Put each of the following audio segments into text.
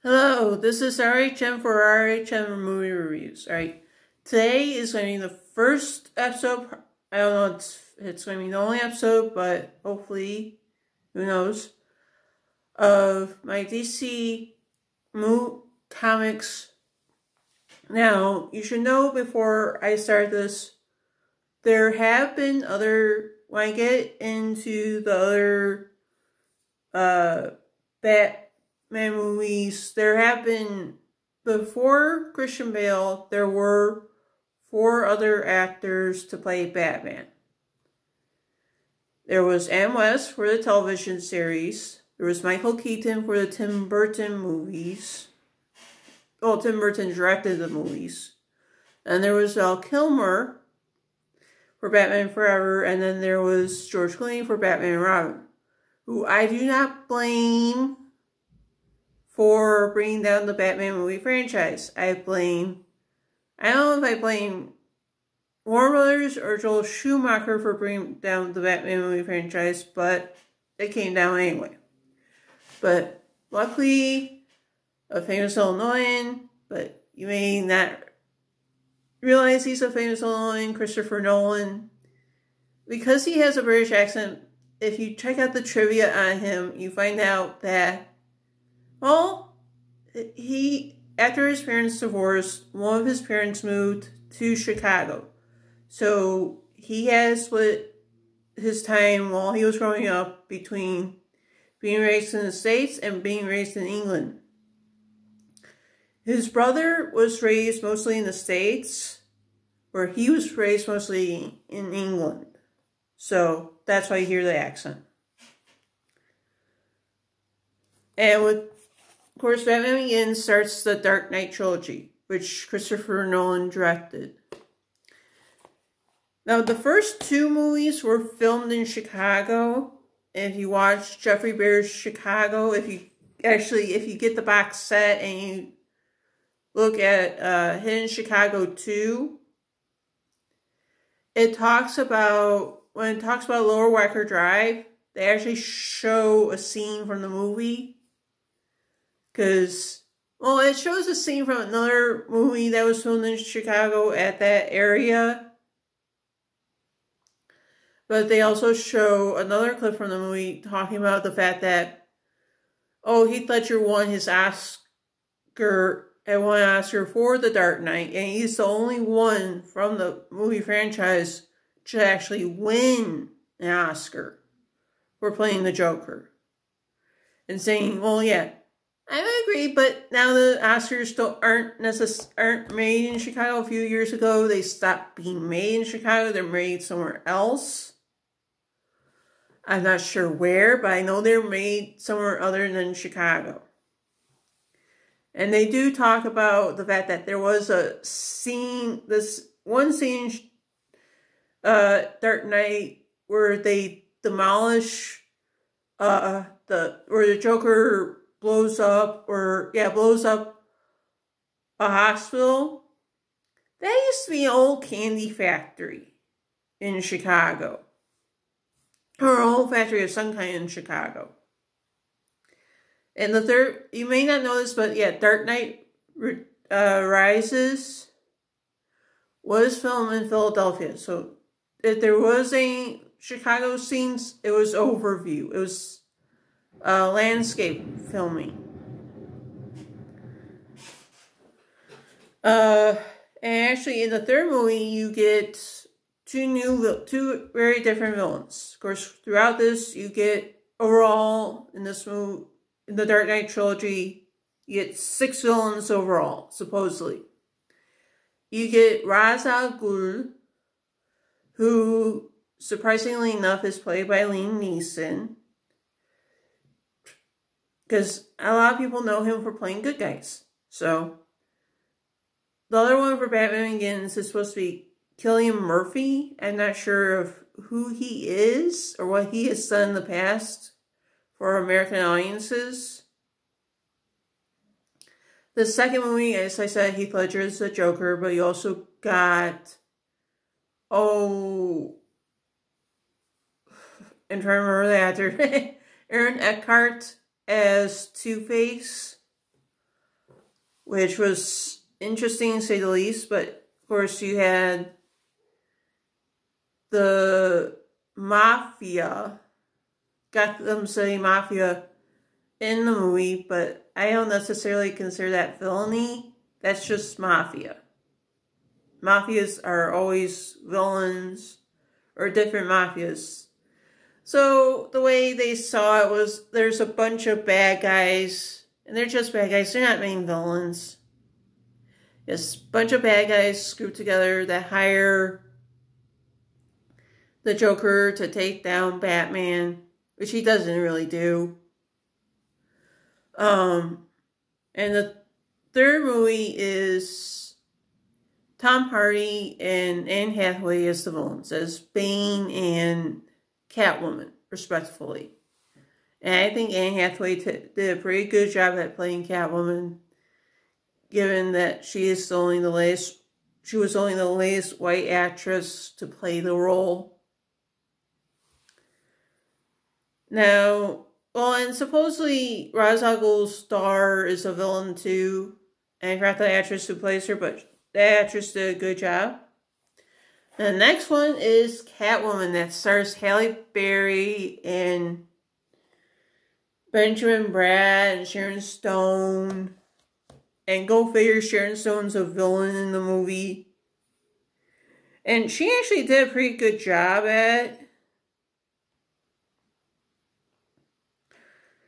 Hello, this is RHM for RHM movie reviews. Alright, today is going to be the first episode. I don't know if it's going to be the only episode, but hopefully, who knows, of my DC comics. Now, you should know before I start this, there have been when I get into the other Batman movies, there have been, before Christian Bale, there were 4 other actors to play Batman. There was Adam West for the television series. There was Michael Keaton for the Tim Burton movies. Well, Tim Burton directed the movies. And there was Val Kilmer for Batman Forever. And then there was George Clooney for Batman and Robin, who I do not blame for bringing down the Batman movie franchise. I don't know if I blame Warner Brothers or Joel Schumacher for bringing down the Batman movie franchise, but it came down anyway. But luckily, a famous Illinoisan, but you may not realize he's a famous Illinoisan, Christopher Nolan. Because he has a British accent, if you check out the trivia on him, you find out that, well, after his parents divorced, one of his parents moved to Chicago. So he has split his time while he was growing up between being raised in the States and being raised in England. His brother was raised mostly in the States, where he was raised mostly in England. So that's why you hear the accent. And of course, Batman Begins starts the Dark Knight trilogy, which Christopher Nolan directed. Now, the first 2 movies were filmed in Chicago. And if you watch Jeffrey Bear's Chicago, if you get the box set and you look at Hidden Chicago 2, when it talks about Lower Wacker Drive, they actually show a scene from the movie. Because, well, it shows a scene from another movie that was filmed in Chicago at that area. But they also show another clip from the movie talking about the fact that, Heath Ledger won an Oscar for The Dark Knight, and he's the only one from the movie franchise to actually win an Oscar for playing the Joker. And saying, well, yeah, I would agree, but now the Oscars aren't made in Chicago. A few years ago, they stopped being made in Chicago. They're made somewhere else. I'm not sure where, but I know they're made somewhere other than Chicago. And they do talk about the fact that there was a scene, this one scene, Dark Knight, where they demolish, where the Joker blows up a hospital. That used to be an old candy factory in Chicago. Or an old factory of some kind in Chicago. And the third, you may not know this, but yeah, Dark Knight Rises was filmed in Philadelphia. So if there was a Chicago scenes, it was overview. It was landscape filming. And actually, in the third movie, you get 2 very different villains. Of course, throughout this, you get overall in this movie, in the Dark Knight trilogy, you get 6 villains overall, supposedly. You get Ra's al Ghul, who, surprisingly enough, is played by Liam Neeson. Because a lot of people know him for playing good guys. So, the other one for Batman Begins is supposed to be Cillian Murphy. I'm not sure of who he is or what he has done in the past for American audiences. The second movie, as I said, Heath Ledger is the Joker, but you also got, I'm trying to remember the actor, Aaron Eckhart as Two-Face. which was interesting to say the least. But of course, you had the mafia, Gotham City Mafia, in the movie, but I don't necessarily consider that villainy. That's just mafia. Mafias are always villains, or different mafias. So the way they saw it was there's a bunch of bad guys, and they're just bad guys. They're not main villains. Yes, a bunch of bad guys grouped together that hire the Joker to take down Batman, which he doesn't really do. And the third movie is Tom Hardy and Anne Hathaway as the villains, as Bane and Catwoman, respectively. And I think Anne Hathaway did a pretty good job at playing Catwoman, given that she was only the latest white actress to play the role. Now, well, and supposedly Ra's al Ghul's star is a villain too. And I forgot the actress who plays her, but the actress did a good job. The next one is Catwoman, that stars Halle Berry and Benjamin Bratt and Sharon Stone. And go figure, Sharon Stone's a villain in the movie. And she actually did a pretty good job at it.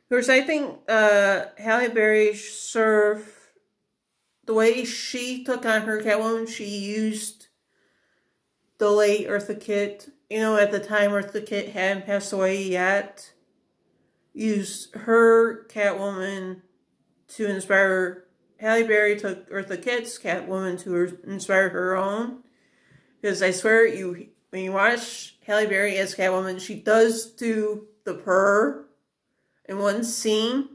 Of course, I think Halle Berry served, the way she took on her Catwoman, she used the late Eartha Kitt, at the time Eartha Kitt hadn't passed away yet, used her Catwoman to inspire. Halle Berry took Eartha Kitt's Catwoman to inspire her own. Because I swear, when you watch Halle Berry as Catwoman, she does do the purr in one scene.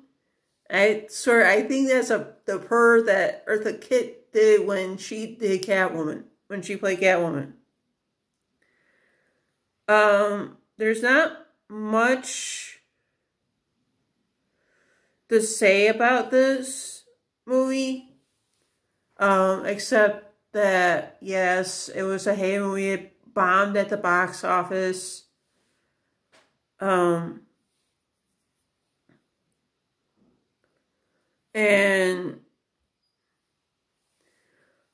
I swear, I think that's the purr that Eartha Kitt did when she did Catwoman, when she played Catwoman. There's not much to say about this movie, except that, yes, it was a hate movie. It bombed at the box office. And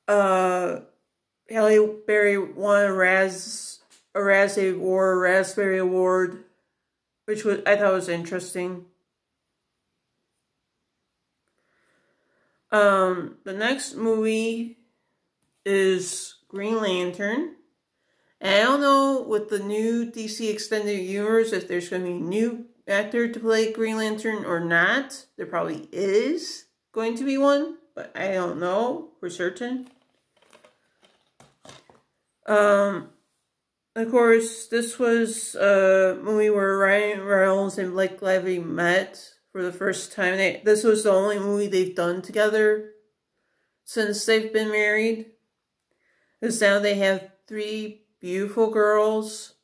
Halle Berry won a Raspberry Award, which I thought was interesting. The next movie is Green Lantern. And I don't know with the new DC Extended Universe if there's going to be a new actor to play Green Lantern or not. There probably is going to be one, but I don't know for certain. Of course, this was a movie where Ryan Reynolds and Blake Lively met for the first time. This was the only movie they've done together since they've been married. Because now they have 3 beautiful girls.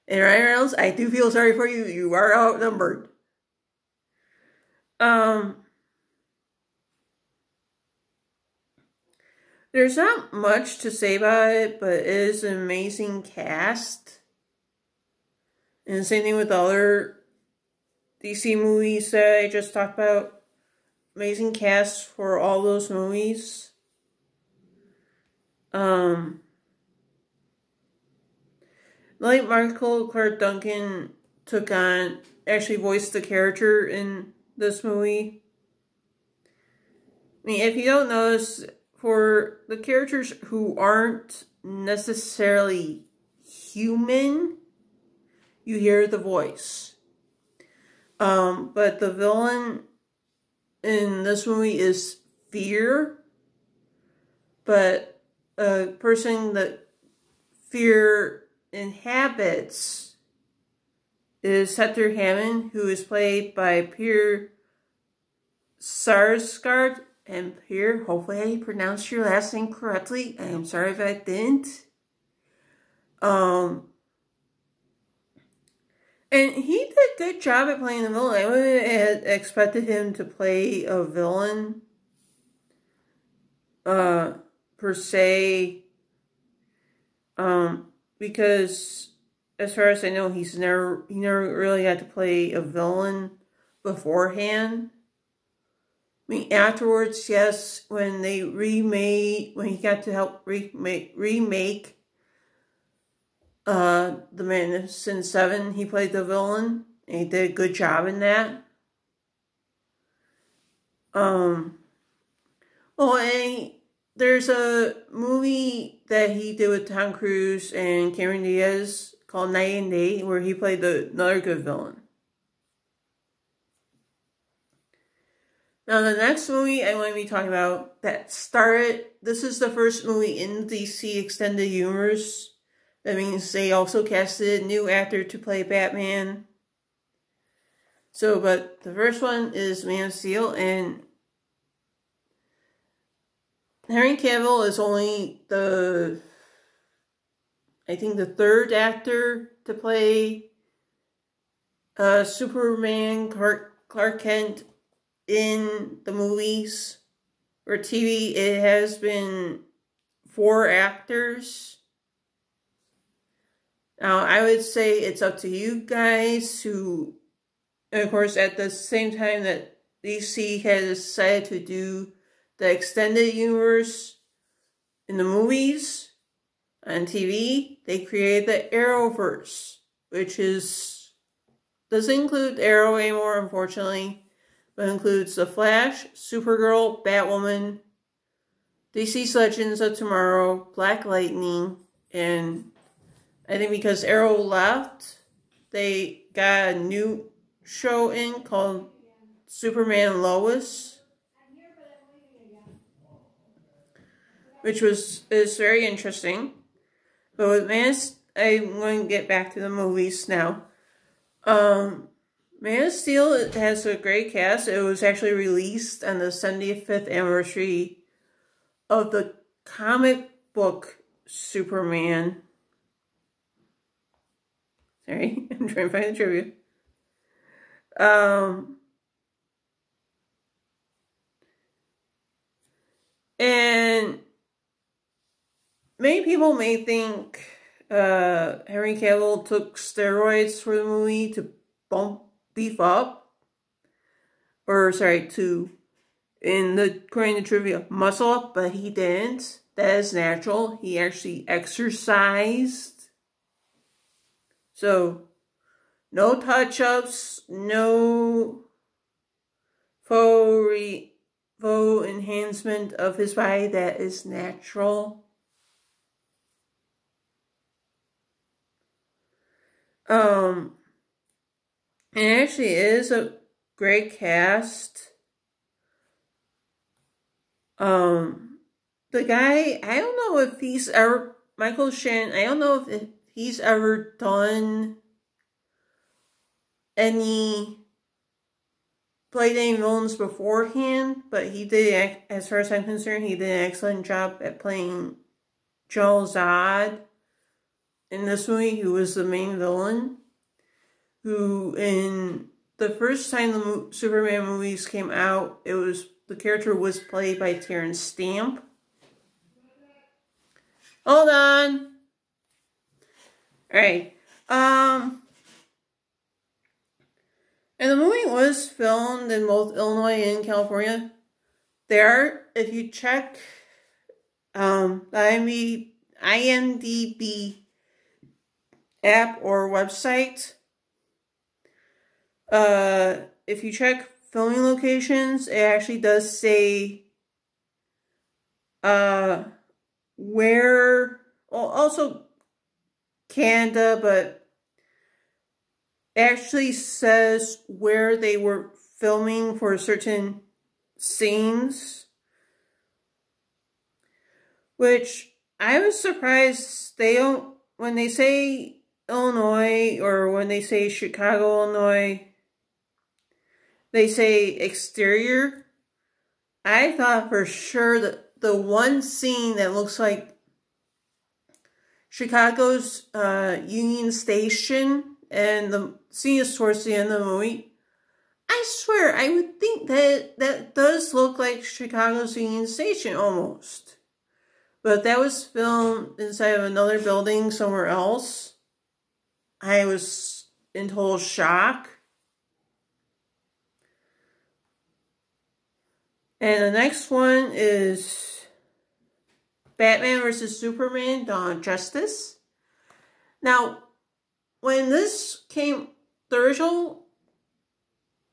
And Ryan Reynolds, I do feel sorry for you. You are outnumbered. There's not much to say about it, but it is an amazing cast. And the same thing with the other DC movies that I just talked about. Amazing cast for all those movies. Like Michael Clark Duncan actually voiced the character in this movie. I mean, if you don't notice, for the characters who aren't necessarily human, you hear the voice. But the villain in this movie is Fear. But a person that Fear inhabits is Hector Hammond, who is played by Pierre Sarsgaard. And Pierre, hopefully I pronounced your last name correctly. I am sorry if I didn't. And he did a good job at playing the villain. I wouldn't have expected him to play a villain per se, because as far as I know, he never really got to play a villain beforehand. I mean, afterwards, yes, when he got to help remake The Magnificent Seven, he played the villain, and he did a good job in that. There's a movie that he did with Tom Cruise and Cameron Diaz called Night and Day, where he played another good villain. Now, the next movie I want to be talking about this is the first movie in the DC Extended Universe. That means they also casted a new actor to play Batman. But the first one is Man of Steel, and Henry Cavill is only the third actor to play Superman, Clark Kent in the movies. For TV, it has been 4 actors. Now, I would say it's up to you guys and of course, at the same time that DC has decided to do the extended universe in the movies on TV, they created the Arrowverse, which doesn't include Arrow anymore, unfortunately, but includes The Flash, Supergirl, Batwoman, DC's Legends of Tomorrow, Black Lightning, and I think because Arrow left, they got a new show in called Superman and Lois, which is very interesting. But with I'm going to get back to the movies now. Man of Steel has a great cast. It was actually released on the 75th anniversary of the comic book Superman. Sorry, I'm trying to find the trivia. And many people may think Henry Cavill took steroids for the movie to beef up, according to trivia, muscle up, but he didn't. That is natural. He actually exercised. So, no touch-ups, no faux enhancement of his body. That is natural. It actually is a great cast. The guy, I don't know if he's ever, Michael Shannon, I don't know if he's ever done played any villains beforehand, but he did, as far as I'm concerned, he did an excellent job at playing Joel Zod in this movie, who was the main villain, who in the first time the Superman movies came out, the character was played by Terrence Stamp. Hold on. Alright. And the movie was filmed in both Illinois and California. If you check the IMDb app or website, if you check filming locations, it actually does say also Canada, but it actually says where they were filming for certain scenes, which I was surprised they don't, when they say Illinois or when they say Chicago, Illinois, they say exterior. I thought for sure that the one scene that looks like Chicago's Union Station, and the scene is towards the end of the movie, I swear, I would think that does look like Chicago's Union Station almost. But that was filmed inside of another building somewhere else. I was in total shock. And the next one is Batman vs. Superman: Dawn of Justice. Now, when this came, the original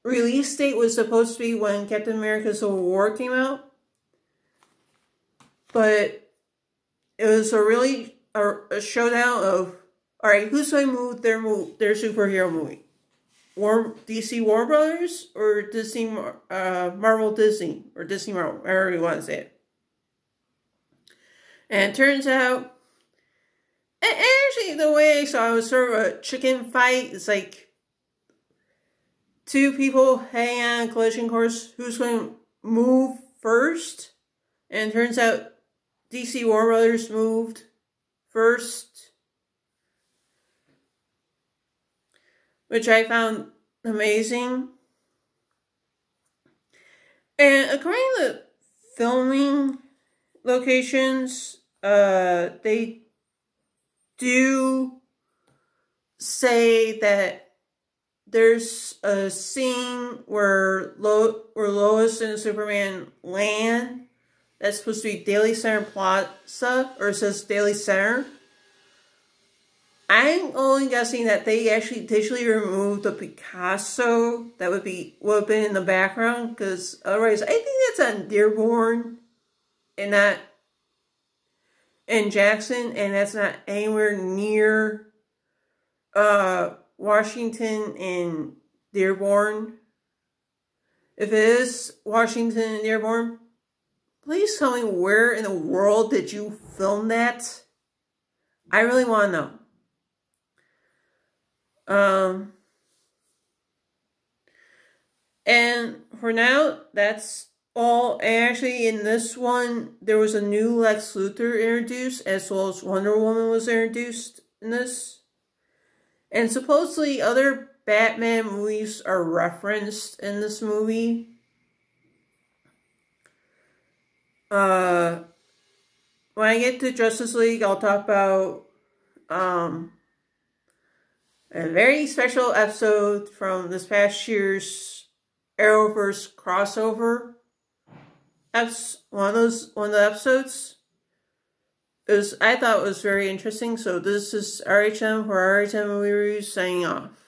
release date was supposed to be when Captain America Civil War came out. But it was a showdown of, alright, who's going to move their superhero movie? DC Warner Brothers or Disney, Marvel Disney, or Disney Marvel, however you want to say it. And it turns out, and actually the way I saw it was sort of a chicken fight. It's like two people hanging on a collision course. Who's going to move first? And it turns out DC Warner Brothers moved first, which I found amazing. And according to filming locations, they do say that there's a scene where Lois and Superman land. That's supposed to be Daily Center Plaza, or it says Daily Center. I'm only guessing that they actually digitally removed the Picasso that would have been in the background, because otherwise I think that's on Dearborn and not in Jackson, and that's not anywhere near Washington and Dearborn. If it is Washington and Dearborn, please tell me where in the world did you film that? I really want to know. And for now, that's all. Actually, in this one, there was a new Lex Luthor introduced, as well as Wonder Woman was introduced in this. And supposedly, other Batman movies are referenced in this movie. When I get to Justice League, I'll talk about a very special episode from this past year's Arrowverse crossover. One of the episodes. I thought it was very interesting. So this is RHM for RHM Movie Reviews, signing off.